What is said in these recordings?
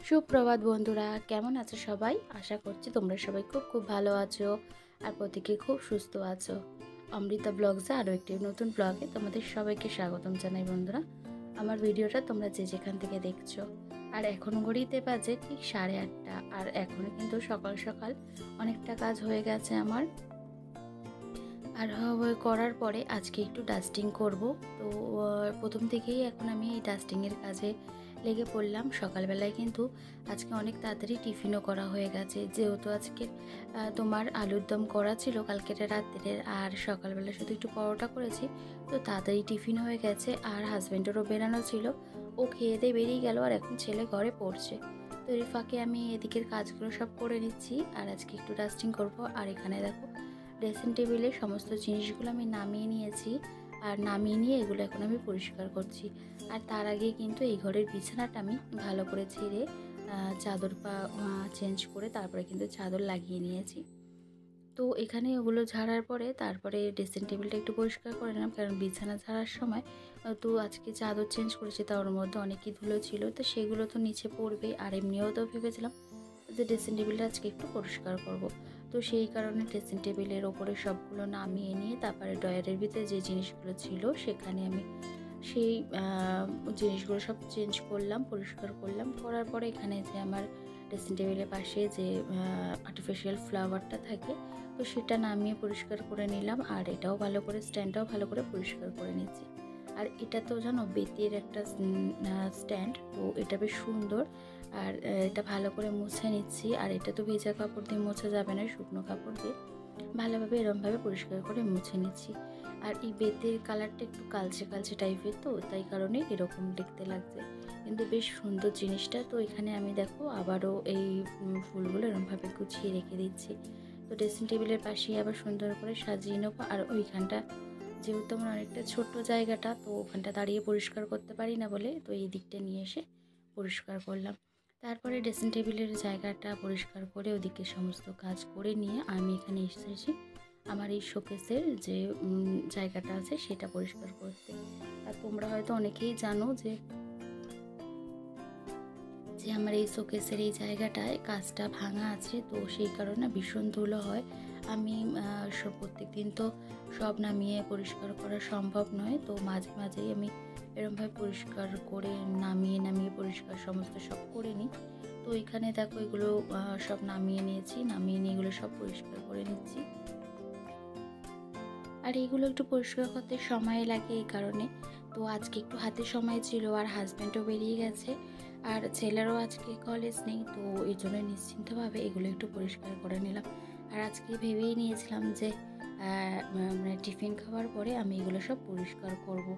সুপ্রভাত বন্ধুরা, কেমন আছো সবাই? আশা করছি তোমরা সবাই খুব ভালো আছো আর প্রত্যেকে খুব সুস্থ আছো। অমৃতা ব্লগসে আরও একটি নতুন ব্লগে তোমাদের সবাইকে স্বাগতম জানাই বন্ধুরা। আমার ভিডিওটা তোমরা যে যেখান থেকে দেখছো। আর এখন ঘড়িতে বাজে ঠিক 8:30, আর এখন কিন্তু সকাল সকাল অনেকটা কাজ হয়ে গেছে আমার। আর করার পরে আজকে একটু ডাস্টিং করব। তো প্রথম থেকেই এখন আমি এই ডাস্টিংয়ের কাজে লেগে পড়লাম। সকালবেলায় কিন্তু আজকে অনেক তাড়াতাড়ি টিফিনও করা হয়ে গেছে, যেহেতু আজকে তোমার আলুর দম করা ছিল কালকের রাত্রের, আর সকালবেলা শুধু একটু পরোটা করেছি। তো তাড়াতাড়ি টিফিন হয়ে গেছে, আর হাজব্যান্ডেরও বেরানো ছিল, ও খেয়ে দিয়ে বেরিয়ে গেল, আর এখন ছেলে ঘরে পড়ছে। তো এর ফাঁকে আমি এদিকের কাজগুলো সব করে নিচ্ছি, আর আজকে একটু ডাস্টিং করব। আর এখানে দেখো ড্রেসিং টেবিলের সমস্ত জিনিসগুলো আমি নামিয়ে নিয়েছি, আর নামিয়ে নিয়ে এগুলো এখন আমি পরিষ্কার করছি। আর তার আগে কিন্তু এই ঘরের বিছানাটা আমি ভালো করে ছেড়ে চাদর চেঞ্জ করে তারপরে কিন্তু চাদর লাগিয়ে নিয়েছি। তো এখানে ওগুলো ঝাড়ার পরে তারপরে ড্রেসিং টেবিলটা একটু পরিষ্কার করে নিলাম, কারণ বিছানা ঝাড়ার সময় তো আজকে চাদর চেঞ্জ করেছি, তার মধ্যে অনেকই ধুলো ছিল, তো সেগুলো তো নিচে পড়বে। আর এমনিও তো ভেবেছিলাম যে ড্রেসিং টেবিলটা আজকে একটু পরিষ্কার করব। তো সেই কারণে ড্রেসিং টেবিলের ওপরে সবগুলো নামিয়ে নিয়ে তারপরে ড্রয়ারের ভিতরে যে জিনিসগুলো ছিল সেখানে আমি সেই জিনিসগুলো সব চেঞ্জ করলাম, পরিষ্কার করলাম। করার পরে এখানে যে আমার ড্রেসিং টেবিলের পাশে যে আর্টিফিশিয়াল ফ্লাওয়ারটা থাকে, তো সেটা নামিয়ে পরিষ্কার করে নিলাম। আর এটাও ভালো করে, স্ট্যান্ডটাও ভালো করে পরিষ্কার করে নিচ্ছি। আর এটা তো জানো বেতের একটা স্ট্যান্ড, তো এটা বেশ সুন্দর। আর এটা ভালো করে মুছে নিচ্ছি। আর এটা তো ভেজা কাপড় দিয়ে মোছা যাবে না, শুকনো কাপড় দিয়ে ভালোভাবে এরমভাবে পরিষ্কার করে মুছে নিচ্ছি। আর এই বেতের কালারটা একটু কালচে কালচে টাইপের, তো তাই কারণে এরকম দেখতে লাগছে, কিন্তু বেশ সুন্দর জিনিসটা। তো এখানে আমি দেখো আবারও এই ফুলগুলো এরমভাবে গুছিয়ে রেখে দিচ্ছি। তো ড্রেসিং টেবিলের পাশেই আবার সুন্দর করে সাজিয়ে নেবো। আর ওইখানটা যেহেতু আমার অনেকটা ছোট্ট জায়গাটা, তো ওখানটা দাঁড়িয়ে পরিষ্কার করতে পারি না বলে তো এই দিকটা নিয়ে এসে পরিষ্কার করলাম। তারপরে ড্রেসিং টেবিলের জায়গাটা পরিষ্কার করে ওদিকে সমস্ত কাজ করে নিয়ে আমি এখানে এসেছি আমার এই শোকেসের যে জায়গাটা আছে সেটা পরিষ্কার করতে। আর তোমরা হয়তো অনেকেই জানো যে যে আমার এই শোকেসের এই জায়গাটায় কাঁচটা ভাঙা আছে, তো সেই কারণে ভীষণ ধুলো হয়। আমি প্রত্যেক দিন তো সব নামিয়ে পরিষ্কার করা সম্ভব নয়, তো মাঝে মাঝেই আমি এরমভাবে পরিষ্কার করে নামিয়ে নামিয়ে পরিষ্কার সমস্ত সব করে নিই। তো এখানে দেখো এগুলো সব নামিয়ে নিয়েছি, নামিয়ে নিয়ে এগুলো সব পরিষ্কার করে নিচ্ছি। আর এগুলো একটু পরিষ্কার করতে সময় লাগে এই কারণে। তো আজকে একটু হাতে সময় ছিল, আর হাজব্যান্ডও বেরিয়ে গেছে, আর ছেলেরও আজকে কলেজ নেই, তো এই জন্য নিশ্চিন্তভাবে এগুলো একটু পরিষ্কার করে নিলাম। আর আজকে ভেবেই নিয়েছিলাম যে মানে টিফিন খাওয়ার পরে আমি এগুলো সব পরিষ্কার করব।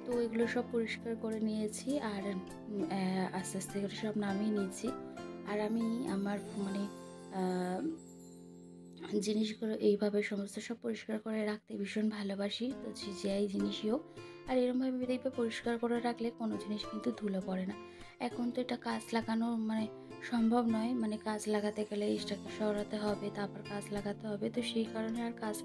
তো এগুলো সব পরিষ্কার করে নিয়েছি, আর আস্তে আস্তে করে সব নামিয়ে নিয়েছি। আর আমি আমার মানে জিনিসগুলো এইভাবে সমস্ত সব পরিষ্কার করে রাখতে ভীষণ ভালোবাসি, তো যাই জিনিসই হোক। আর এরমভাবে দেখবে পরিষ্কার করে রাখলে কোনো জিনিস কিন্তু ধুলো পড়ে না। এখন তো এটা কাঁচ লাগানো মানে সম্ভব নয়, মানে কাঁচ লাগাতে গেলে এটাকে সরাতে হবে, তারপর কাঁচ লাগাতে হবে, তো সেই কারণে আর কাঁচ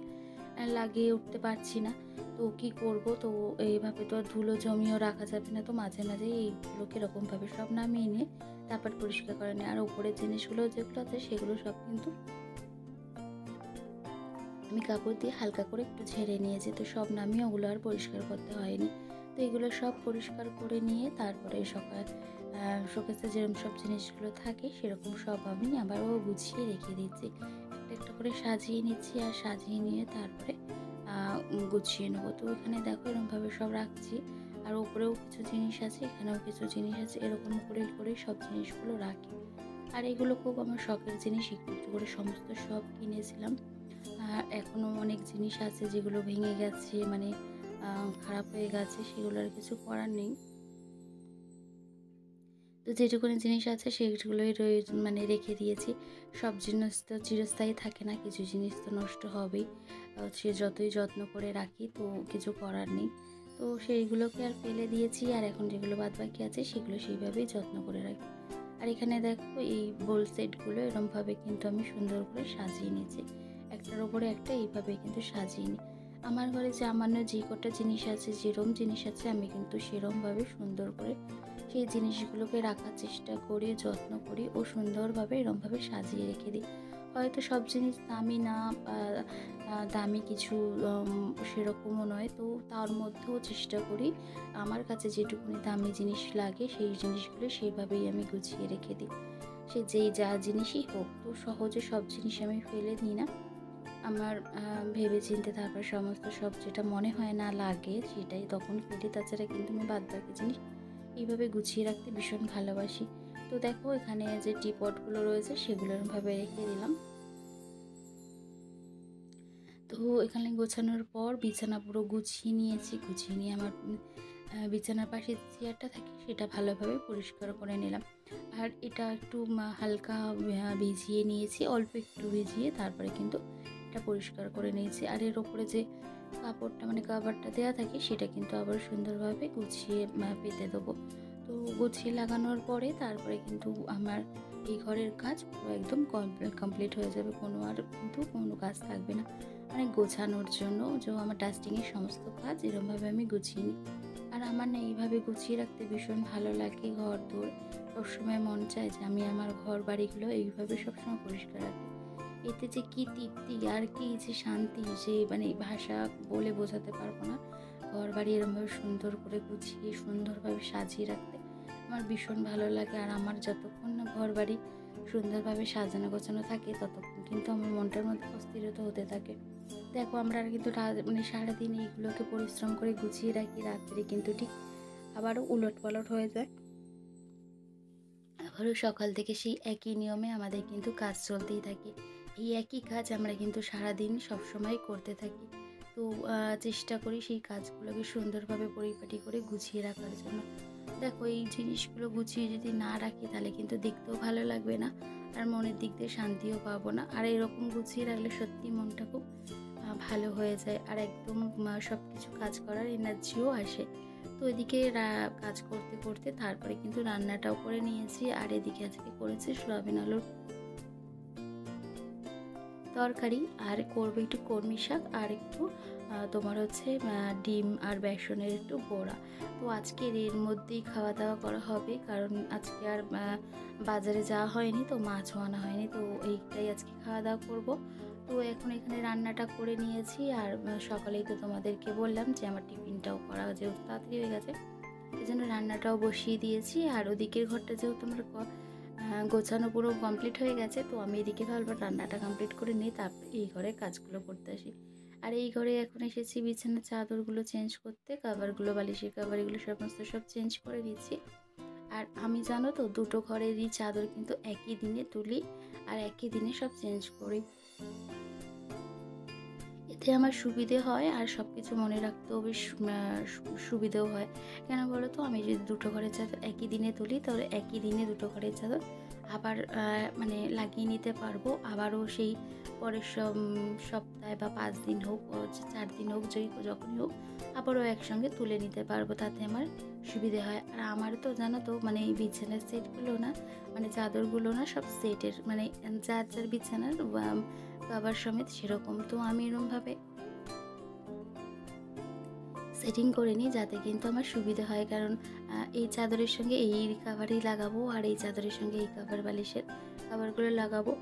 লাগিয়ে উঠতে পারছি না। তো কি করব, তো এইভাবে তো ধুলো জমিয়েও রাখা যাবে না, তো মাঝে মাঝে এইগুলোকে এরকমভাবে সব নামিয়ে নিয়ে তারপর পরিষ্কার করে নিই। আর উপরের জিনিসগুলো যেগুলো আছে সেগুলো সব কিন্তু আমি কাপড় দিয়ে হালকা করে একটু ঝেড়ে নিয়েছি, তো সব নামিয়ে ওগুলো আর পরিষ্কার করতে হয়নি। তো এগুলো সব পরিষ্কার করে নিয়ে তারপরে শোকেসে যেরকম সব জিনিসগুলো থাকে সেরকম সব আমি আবারও গুছিয়ে রেখে দিচ্ছি, একটা একটা করে সাজিয়ে নিচ্ছি। আর সাজিয়ে নিয়ে তারপরে গুছিয়ে নেবো। তো এখানে দেখো এরকমভাবে সব রাখছি, আর ওপরেও কিছু জিনিস আছে, এখানেও কিছু জিনিস আছে, এরকম করে করে সব জিনিসগুলো রাখি। আর এগুলো খুব আমার শখের জিনিস, একটু একটু করে সমস্ত সব কিনেছিলাম। এখনও অনেক জিনিস আছে যেগুলো ভেঙে গেছে, মানে খারাপ হয়ে গেছে, সেগুলো আর কিছু করার নেই। তো যেটুকুনি জিনিস আছে সেগুলোই মানে রেখে দিয়েছি। সব জিনিস তো চিরস্থায়ী থাকে না, কিছু জিনিস তো নষ্ট হবেই, সে যতই যত্ন করে রাখি তো কিছু করার নেই। তো সেইগুলোকে আর ফেলে দিয়েছি, আর এখন যেগুলো বাদ বাকি আছে সেগুলো সেইভাবেই যত্ন করে রাখি। আর এখানে দেখো এই বোল সেটগুলো এরমভাবে কিন্তু আমি সুন্দর করে সাজিয়ে নিয়েছি, একটার ওপরে একটা এইভাবে কিন্তু সাজিয়ে নিই। আমার ঘরে সামান্য যে কটা জিনিস আছে, যেরম জিনিস আছে আমি কিন্তু সেরমভাবে সুন্দর করে সেই জিনিসগুলোকে রাখার চেষ্টা করি, যত্ন করি ও সুন্দরভাবে এরমভাবে সাজিয়ে রেখে দিই। হয়তো সব জিনিস দামি না বা দামি কিছু সেরকমও নয়, তো তার মধ্যেও চেষ্টা করি আমার কাছে যেটুকুনি দামি জিনিস লাগে সেই জিনিসগুলো সেইভাবেই আমি গুছিয়ে রেখে দিই। সে যেই যা জিনিসই হোক, তো সহজে সব জিনিস আমি ফেলে দিই না। আমার ভেবে চিন্তে তারপর সমস্ত সব যেটা মনে হয় না লাগে সেটাই তখন ফেলি। তাছাড়া কিন্তু আমি বাদবাকি জিনিস এইভাবে গুছিয়ে রাখতে ভীষণ ভালোবাসি। তো দেখো এখানে যে টিপটগুলো রয়েছে সেগুলো এরমভাবে রেখে দিলাম। তো এখানে গোছানোর পর বিছানা পুরো গুছিয়ে নিয়েছি। গুছিয়ে নিয়ে আমার বিছানার পাশে চেয়ারটা থাকে সেটা ভালোভাবে পরিষ্কার করে নিলাম। আর এটা একটু হালকা ভিজিয়ে নিয়েছি, অল্প একটু ভিজিয়ে তারপরে কিন্তু এটা পরিষ্কার করে নিয়েছি। আর এর ওপরে যে কাপড়টা মানে কভারটা দেওয়া থাকে সেটা কিন্তু আবার সুন্দরভাবে গুছিয়ে পেতে দেবো। তো গুছিয়ে লাগানোর পরে তারপরে কিন্তু আমার এই ঘরের কাজ পুরো একদম কমপ্লিট হয়ে যাবে। কোনো কাজ থাকবে না। মানে গোছানোর জন্য যে আমার ডাস্টিংয়ের সমস্ত কাজ এরমভাবে আমি গুছিয়ে নিই। আর আমার না এইভাবে গুছিয়ে রাখতে ভীষণ ভালো লাগে। ঘর দোর সবসময় মন চায় যে আমি আমার ঘর বাড়িগুলো এইভাবে সবসময় পরিষ্কার রাখি। এতে যে কী তৃপ্তি আর কি যে শান্তি, যে মানে ভাষা বলে বোঝাতে পারবো না। ঘর বাড়ি এরমভাবে সুন্দর করে গুছিয়ে সুন্দরভাবে সাজিয়ে রাখতে আমার ভীষণ ভালো লাগে। আর আমার যতক্ষণ না ঘর বাড়ি সুন্দরভাবে সাজানো গোছানো থাকে ততক্ষণ কিন্তু আমার মনটার মধ্যে অস্থিরতা হতে থাকে। দেখো আমরা কিন্তু মানে সারাদিন এইগুলোকে পরিশ্রম করে গুছিয়ে রাখি, রাত্রে কিন্তু ঠিক আবারও উলটপালট হয়ে যায়। আবারও সকাল থেকে সেই একই নিয়মে আমাদের কিন্তু কাজ চলতেই থাকে। এই একই কাজ আমরা কিন্তু সারাদিন সবসময় করতে থাকি। তো চেষ্টা করি সেই কাজগুলোকে সুন্দরভাবে পরিপাটি করে গুছিয়ে রাখার জন্য। দেখো এই জিনিসগুলো গুছিয়ে যদি না রাখি তাহলে কিন্তু দেখতেও ভালো লাগবে না, আর মনের দিক দিয়ে শান্তিও পাবো না। আর এরকম গুছিয়ে রাখলে সত্যি মনটা খুব ভালো হয়ে যায়, আর একদম সব কিছু কাজ করার এনার্জিও আসে। তো এদিকে কাজ করতে করতে তারপরে কিন্তু রান্নাটাও করে নিয়েছি। আর এদিকে আজকে করেছি সয়াবিন আলুর তরকারি, আর করবো একটু কলমি শাক, আর একটু তোমার হচ্ছে ডিম আর বেসনের একটু বড়া। তো আজকের এর মধ্যেই খাওয়া দাওয়া করা হবে, কারণ আজকে আর বাজারে যাওয়া হয়নি, তো মাছও আনা হয়নি। তো এইটাই আজকে খাওয়া দাওয়া করবো। তো এখন এখানে রান্নাটা করে নিয়েছি। আর সকালেই তো তোমাদেরকে বললাম যে আমার টিফিনটাও করা যেহেতু তাড়াতাড়ি হয়ে গেছে, এই জন্য রান্নাটাও বসিয়ে দিয়েছি। আর ওদিকের ঘরটা যেহেতু আমার গোছানো পুরো কমপ্লিট হয়ে গেছে, তো আমি এদিকে ভাবলাম রান্নাটা কমপ্লিট করে নিই, তারপরে এই ঘরে কাজগুলো করতে আসি। আর এই ঘরে এখন এসেছি বিছানার চাদরগুলো চেঞ্জ করতে, কাভারগুলো, বালিশের কাভার এগুলো সমস্ত সব চেঞ্জ করে দিচ্ছি। আর আমি জানো তো দুটো ঘরেরই চাদর কিন্তু একই দিনে তুলি আর একই দিনে সব চেঞ্জ করি। এতে আমার সুবিধে হয় আর সব কিছু মনে রাখতেও বেশ সুবিধেও হয়। কেন বলো তো, আমি যদি দুটো ঘরের চাদর একই দিনে তুলি তাহলে একই দিনে দুটো ঘরের চাদর আবার মানে লাগিয়ে নিতে পারবো। আবারও সেই পরের সপ্তাহে বা 5 দিন হোক 4 দিন হোক যখনই হোক আবারও একসঙ্গে তুলে নিতে পারবো, তাতে আমার সুবিধে হয়। আর আমার তো জানো তো মানে এই বিছানার সেটগুলো না, মানে চাদরগুলো না সব সেটের, মানে যার যার বিছানার কভার সমেত সেরকম। তো আমি এরকমভাবে সেটিং করে নিই যাতে কিন্তু আমার সুবিধা হয়, কারণ এই চাদরের সঙ্গে এই কাভারই লাগাবো আর এই চাদরের সঙ্গে এই কাভার বালিশের কাভারগুলো লাগাবো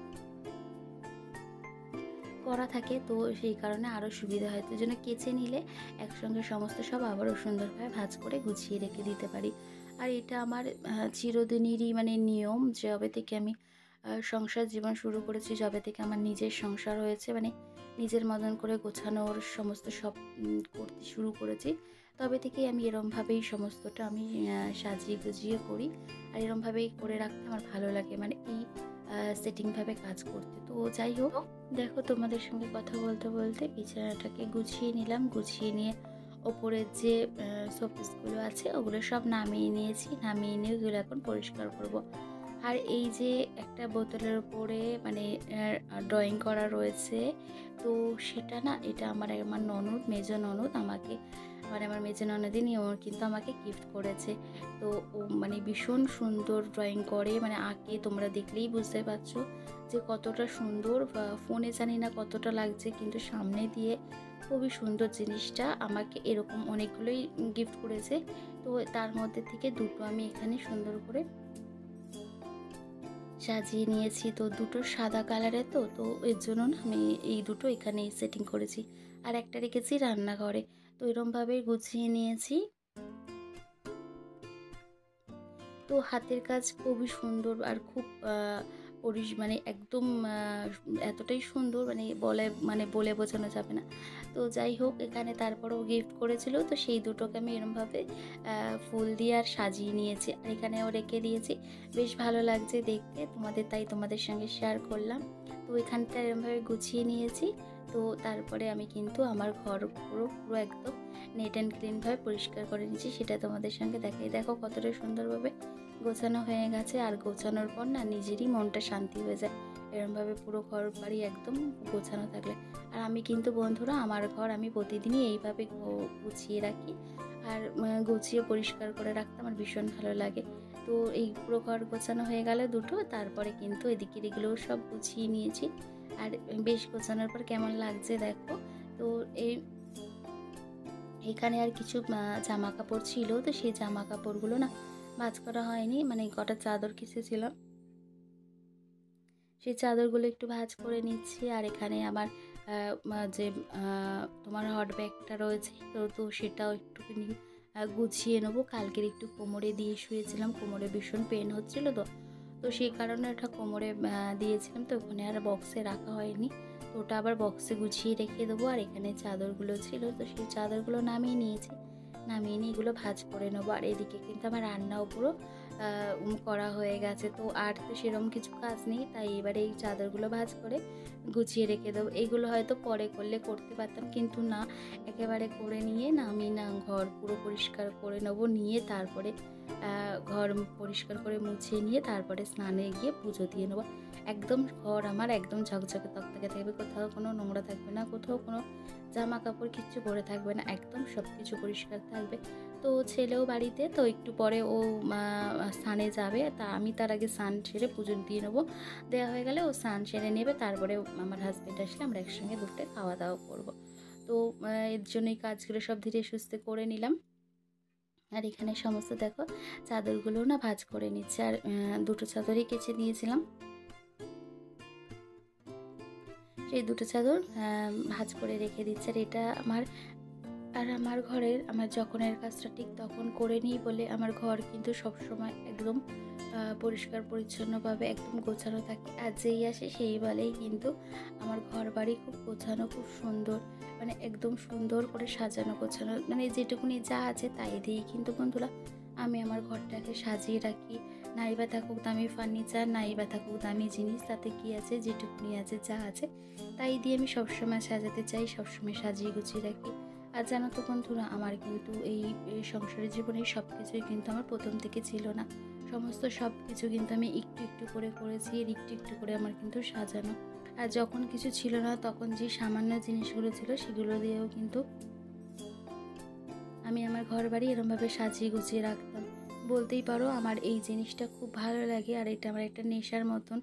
করা থাকে, তো সেই কারণে আরও সুবিধা হয়। তো জন্য কেচে নিলে একসঙ্গে সমস্ত সব আবারও সুন্দরভাবে ভাঁজ করে গুছিয়ে রেখে দিতে পারি। আর এটা আমার চিরদিনেরই মানে নিয়ম, যবে থেকে আমি সংসার জীবন শুরু করেছি, যবে থেকে আমার নিজের সংসার হয়েছে, মানে নিজের মতন করে গোছানোর সমস্ত সব করতে শুরু করেছি, তবে থেকেই আমি এরমভাবেই সমস্তটা আমি সাজিয়ে গুজিয়ে করি। আর এরমভাবেই করে রাখতে আমার ভালো লাগে, মানে এই সেটিংভাবে কাজ করতে। তো যাই হোক, দেখো তোমাদের সঙ্গে কথা বলতে বলতে বিছানাটাকে গুছিয়ে নিলাম। গুছিয়ে নিয়ে ওপরের যে শোপিসগুলো আছে ওগুলো সব নামিয়ে নিয়েছি। নামিয়ে নিয়ে ওগুলো এখন পরিষ্কার করব। আর এই যে একটা বোতলের উপরে মানে ড্রয়িং করা রয়েছে, তো সেটা না, এটা আমার ননদ, মেজ ননদ আমাকে, মানে আমার মেজ ননদিনী ও কিন্তু আমাকে গিফট করেছে। তো ও মানে ভীষণ সুন্দর ড্রয়িং করে, মানে আঁকে, তোমরা দেখলেই বুঝতে পারছো যে কতটা সুন্দর। ফোনে জানি না কতটা লাগছে, কিন্তু সামনে দিয়ে খুবই সুন্দর জিনিসটা। আমাকে এরকম অনেকগুলোই গিফট করেছে। তো তার মধ্যে থেকে দুটো আমি এখানে সুন্দর করে সাজিয়ে নিয়েছি। তো দুটো সাদা কালারের, তো এর জন্য না আমি এই দুটো এখানে সেটিং করেছি। আর একটা রেখেছি রান্নাঘরে। তো এরমভাবে গুছিয়ে নিয়েছি। তো হাতের কাজ খুবই সুন্দর আর খুব মানে একদম এতটাই সুন্দর, বলে বোঝানো যাবে না। তো যাই হোক, এখানে তারপরেও গিফট করেছিল, তো সেই দুটোকে আমি এরমভাবে ফুল দিয়ে আর সাজিয়ে নিয়েছি, আর এখানেও রেখে দিয়েছি। বেশ ভালো লাগছে দেখতে, তাই তোমাদের সঙ্গে শেয়ার করলাম। তো এখানটা এরমভাবে গুছিয়ে নিয়েছি। তো তারপরে আমি কিন্তু আমার ঘর পুরো পুরো একদম নেট অ্যান্ড ক্লিনভাবে পরিষ্কার করে নিয়েছি, সেটা তোমাদের সঙ্গে দেখাই। দেখো কতটা সুন্দরভাবে গোছানো হয়ে গেছে, আর গোছানোর পর না নিজেরই মনটা শান্তি হয়ে যায় এরমভাবে পুরো ঘর বাড়ি একদম গোছানো থাকলে। আর আমি কিন্তু বন্ধুরা, আমার ঘর আমি প্রতিদিনই এইভাবে গুছিয়ে রাখি, আর গুছিয়ে পরিষ্কার করে রাখতে আমার ভীষণ ভালো লাগে। তো এই পুরো ঘর গোছানো হয়ে গেল দুটো, তারপরে কিন্তু এদিকের এগুলোও সব গুছিয়ে নিয়েছি। আর বেশ গোছানোর পর কেমন লাগছে দেখো। তো এখানে আর কিছু জামা কাপড় ছিল, তো সেই জামা কাপড়গুলো না ভাঁজ করা হয়নি, কটা চাদর কেচেছিলাম, সেই চাদরগুলো একটু ভাঁজ করে নিচ্ছি। আর এখানে আমার যে তোমার হট ব্যাগটা রয়েছে, তো সেটাও একটুখানি গুছিয়ে নেবো। কালকের একটু কোমরে দিয়ে শুয়েছিলাম, কোমরে ভীষণ পেন হচ্ছিলো, তো সেই কারণে ওটা কোমরে দিয়েছিলাম, তো ওখানে আর বক্সে রাখা হয়নি। তো ওটা আবার বক্সে গুছিয়ে রেখে দেবো। আর এখানে চাদরগুলো ছিল, তো সেই চাদরগুলো নামিয়ে নিয়েছি, নামিয়ে নিয়ে এগুলো ভাঁজ করে নেবো। আর এদিকে কিন্তু আমার রান্নাও পুরো করা হয়ে গেছে। তো আর তো সেরকম কিছু কাজ নেই, তাই এবারে এই চাদরগুলো ভাঁজ করে গুছিয়ে রেখে দেবো। এইগুলো হয়তো পরে করতে পারতাম, কিন্তু না, একেবারে করে নিয়ে আমি ঘর পুরো পরিষ্কার করে নেবো, নিয়ে তারপরে ঘর পরিষ্কার করে মুছিয়ে নিয়ে তারপরে স্নানে গিয়ে পুজো দিয়ে নেবো। একদম ঘর আমার একদম ঝকঝকে তকতকে থাকবে, কোথাও কোনো নোংরা থাকবে না, কোথাও কোনো জামা কাপড় কিচ্ছু পরে থাকবে না, একদম সব কিছু পরিষ্কার থাকবে। তো ছেলেও বাড়িতে, তো একটু পরে ও স্নানে যাবে, তা আমি তার আগে স্নান সেরে পুজো দিয়ে নেবো। দেওয়া হয়ে গেলে ও স্নান সেরে নেবে, তারপরে আমার হাজব্যান্ড আসলে আমরা একসঙ্গে দুপুরে খাওয়া দাওয়া করবো। তো এর জন্যই কাজগুলো সব ধীরে সুস্থে করে নিলাম। আর এখানে সমস্ত দেখো চাদরগুলো না ভাঁজ করে নিচ্ছে, আর দুটো চাদরই কেচে নিয়েছিলাম, সেই দুটো চাদর ভাঁজ করে রেখে দিচ্ছে। আর আমার ঘরের আমার যখনের কাজটা ঠিক তখন করে নিই বলে আমার ঘর কিন্তু সবসময় একদম পরিষ্কার পরিচ্ছন্নভাবে একদম গোছানো থাকে। আর যেই আসে সেই বলেই কিন্তু আমার ঘর বাড়ি খুব গোছানো, খুব সুন্দর, একদম সুন্দর করে সাজানো গোছানো, যেটুকুনি যা আছে তাই দিয়েই কিন্তু বন্ধুরা আমি আমার ঘরটাকে সাজিয়ে রাখি। নাই বা থাকুক দামি ফার্নিচার, নাই বা থাকুক দামি জিনিস, তাতে কি আছে, যেটুকুনি আছে যা আছে তাই দিয়ে আমি সবসময় সাজাতে চাই, সবসময় সাজিয়ে গুছিয়ে রাখি। আর জানো তো বন্ধুরা, আমার কিন্তু এই সংসারের জীবনে সব কিছুই কিন্তু আমার প্রথম থেকে ছিল না, সমস্ত সব কিছু কিন্তু আমি একটু একটু করে করেছি, আর একটু একটু করে আমার কিন্তু সাজানো। আর যখন কিছু ছিল না তখন যে সামান্য জিনিসগুলো ছিল সেগুলো দিয়েও কিন্তু আমি আমার ঘর বাড়ি এরমভাবে সাজিয়ে গুছিয়ে রাখতাম। বলতেই পারো আমার এই জিনিসটা খুব ভালো লাগে, আর এটা আমার একটা নেশার মতন,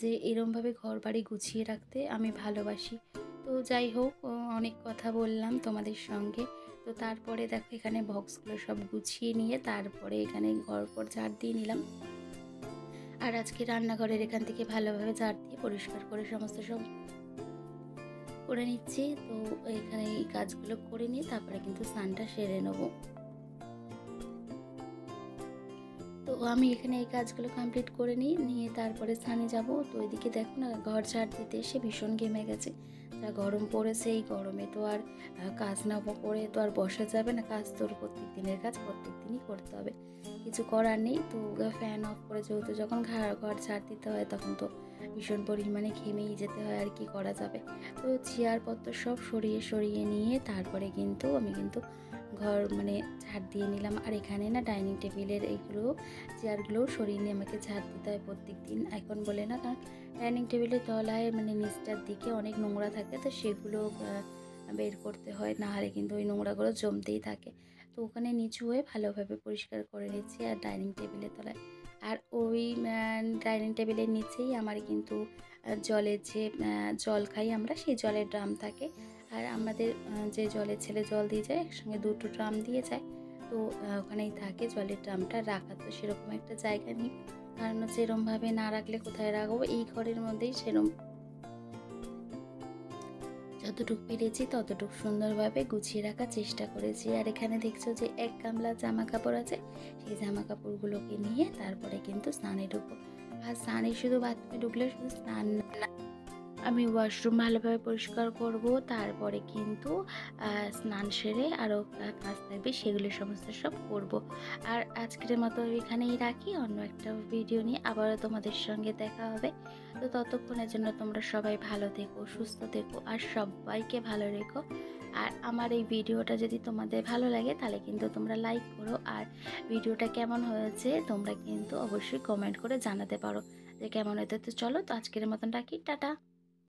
যে এরমভাবে ঘর বাড়ি গুছিয়ে রাখতে আমি ভালোবাসি। তো যাই হোক, অনেক কথা বললাম তোমাদের সঙ্গে। তো তারপরে দেখো এখানে বক্সগুলো সব গুছিয়ে নিয়ে তারপরে এখানে ঘর ঝাড় দিয়ে নিলাম। আর আজকে রান্নাঘরের এখান থেকে ভালোভাবে ঝাড় দিয়ে পরিষ্কার করে সমস্ত সব করে নিচ্ছি। তো এখানে এই কাজগুলো করে নিয়ে তারপরে কিন্তু স্নানটা সেরে নেবো। তো আমি এখানে এই কাজগুলো কমপ্লিট করে নিয়ে তারপরে স্নানে যাব। তো এদিকে দেখো না, ঘর ঝাড় দিতে এসে ভীষণ ঘেমে গেছে, যা গরম পড়েছে, এই গরমে তো আর কাজ না করে তো আর বসা যাবে না, কাজ তোর প্রত্যেক দিনের কাজ প্রত্যেক দিনই করতে হবে, কিছু করার নেই। তো ফ্যান অফ করে যেহেতু যখন ঘর ঝাড় দিতে হয় তখন তো ভীষণ পরিমাণে ঘেমেই যেতে হয়, আর কি করা যাবে। তো চেয়ারপত্র সব সরিয়ে নিয়ে তারপরে কিন্তু আমি কিন্তু ঘর ঝাড় দিয়ে নিলাম। আর এখানে না ডাইনিং টেবিলের চেয়ারগুলোও সরিয়ে নিয়ে আমাকে ঝাড় দিতে হয় প্রত্যেক দিন, এখন বলে না, কারণ ডাইনিং টেবিলের তলায় নিচটার দিকে অনেক নোংরা থাকে, তো সেগুলো বের করতে হয়, না হলে কিন্তু ওই নোংরাগুলো জমতেই থাকে। তো ওখানে নিচু হয়ে ভালোভাবে পরিষ্কার করে নিচ্ছি আর ডাইনিং টেবিলের তলায়। আর ওই ডাইনিং টেবিলের নিচেই আমার কিন্তু জলের যে জল খাই আমরা, সেই জলের ড্রাম থাকে। আর আমাদের যে জলের ছেলে জল দিয়ে যায়, একসঙ্গে দুটো ড্রাম দিয়ে যায়। তো ওখানেই থাকে জলের ড্রামটা রাখা। তো সেরকম একটা জায়গা নেই, কারণ হচ্ছে এরমভাবে না রাখলে কোথায় রাখবো, এই ঘরের মধ্যেই সেরম যতটুকু পেরেছি ততটুকু সুন্দরভাবে গুছিয়ে রাখার চেষ্টা করেছি। আর এখানে দেখছো যে এক গামলা জামা কাপড় আছে, সেই জামা কাপড়গুলোকে নিয়ে তারপরে কিন্তু স্নানে ঢুকবো। আর স্নানে শুধু বাথরুমে ঢুকলে শুধু স্নান না, আমি ওয়াশরুম ভালোভাবে পরিষ্কার করব, তারপরে কিন্তু স্নান সেরে আরও কাজ থাকবে সেগুলো সমস্ত সব করব। আর আজকের মতো এখানেই রাখি, অন্য একটা ভিডিও নিয়ে আবারও তোমাদের সঙ্গে দেখা হবে। তো ততক্ষণের জন্য তোমরা সবাই ভালো থেকো, সুস্থ থেকো, আর সবাইকে ভালো রেখো। আর আমার এই ভিডিওটা যদি তোমাদের ভালো লাগে তাহলে কিন্তু তোমরা লাইক করো, আর ভিডিওটা কেমন হয়েছে তোমরা কিন্তু অবশ্যই কমেন্ট করে জানাতে পারো যে কেমন হয়েছে। তো চলো, তো আজকের মতন রাখি, টাটা।